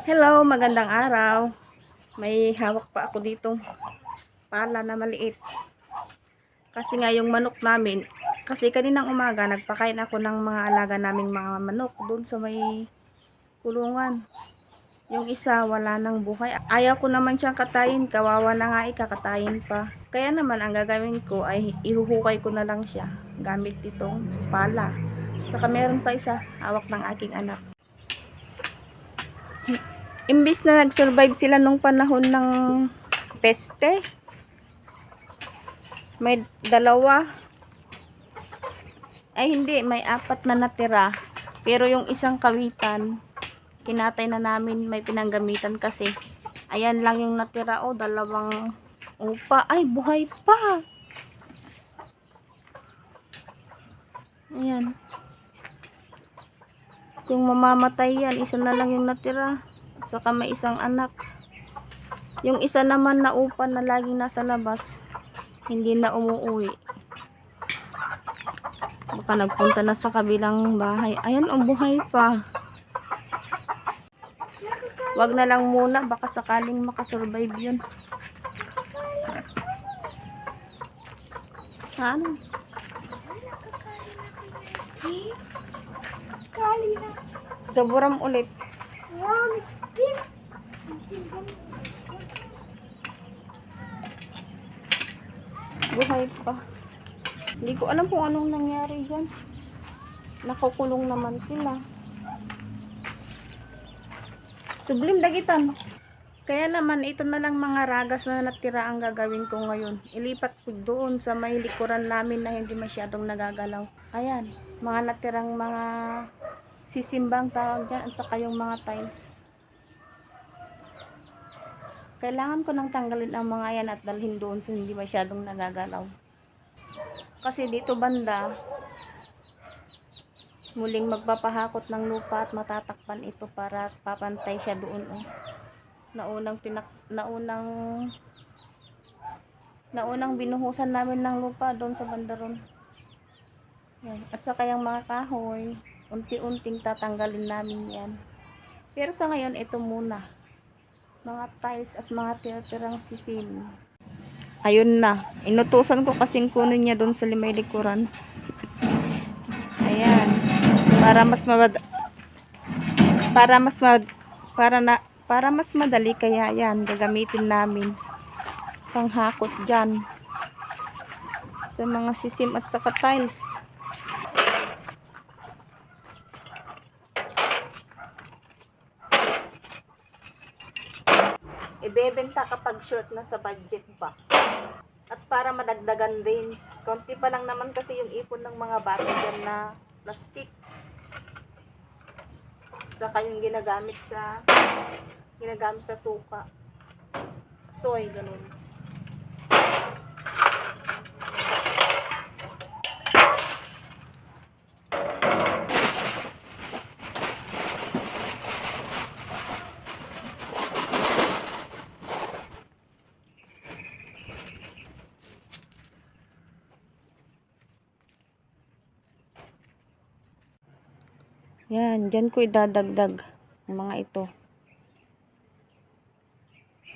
Hello, magandang araw. May hawak pa ako ditong pala na maliit. Kasi nga yung manok namin, kasi kaninang umaga nagpakain ako ng mga alaga naming mga manok doon sa may kulungan. Yung isa wala nang buhay. Ayaw ko naman siyang katayin, kawawa na nga kakatayin pa. Kaya naman ang gagawin ko ay ihuhukay ko na lang siya gamit itong pala. Saka meron pa isa, hawak ng aking anak. Imbis na nag-survive sila nung panahon ng peste, may dalawa, ay hindi, may apat na natira. Pero yung isang kawitan, kinatay na namin, may pinanggamitan kasi. Ayan lang yung natira, dalawang upa. Ay, buhay pa. Ayan. Kung mamamatay yan, isa na lang yung natira. At saka may isang anak. Yung isa naman na upa na laging nasa labas, hindi na umuwi. Baka nagpunta na sa kabilang bahay. Ayan, buhay pa. Wag na lang muna, baka sakaling makasurvive yun. Ano? Gaburam ulit. Buhay pa. Hindi ko alam kung anong nangyari dyan. Nakukulong naman sila. Sublim dagitan. Kaya naman ito na lang mga ragas na natira ang gagawin ko ngayon. Ilipat ko doon sa may likuran namin na hindi masyadong nagagalaw. Ayan, mga natirang mga sisimbang tawag dyan at saka yung mga tiles. Kailangan ko nang tanggalin ang mga yan at dalhin doon sa hindi masyadong nagagalaw. Kasi dito banda, muling magpapahakot ng lupa at matatakpan ito para papantay siya doon. Naunang binuhusan namin ng lupa doon sa bandaron. Yan. At saka yung mga kahoy, unti-unting tatanggalin namin yan. Pero sa ngayon, ito muna. Mga tiles at mga tira-tirang sisim. Ayun na. Inutusan ko kasing kunin niya doon sa limay likuran. Ayan. Para mas madali kaya yan gagamitin namin panghakot dyan sa mga sisim at saka tiles. Ibebenta kapag short na sa budget pa. At para madagdagan din. Konti pa lang naman kasi yung ipon ng mga bata dyan na plastic. Saka yung ginagamit sa suka. Soy, ganun. Yan, dyan ko idadagdag yung mga ito.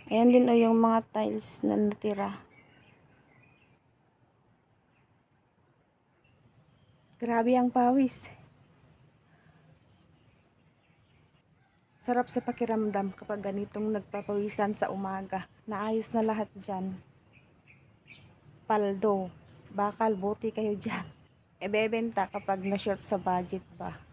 Ayan din yung mga tiles na natira. Grabe ang pawis. Sarap sa pakiramdam kapag ganitong nagpapawisan sa umaga. Naayos na lahat dyan. Paldo, bakal, buti kayo dyan. Ibebenta kapag na-short sa budget ba.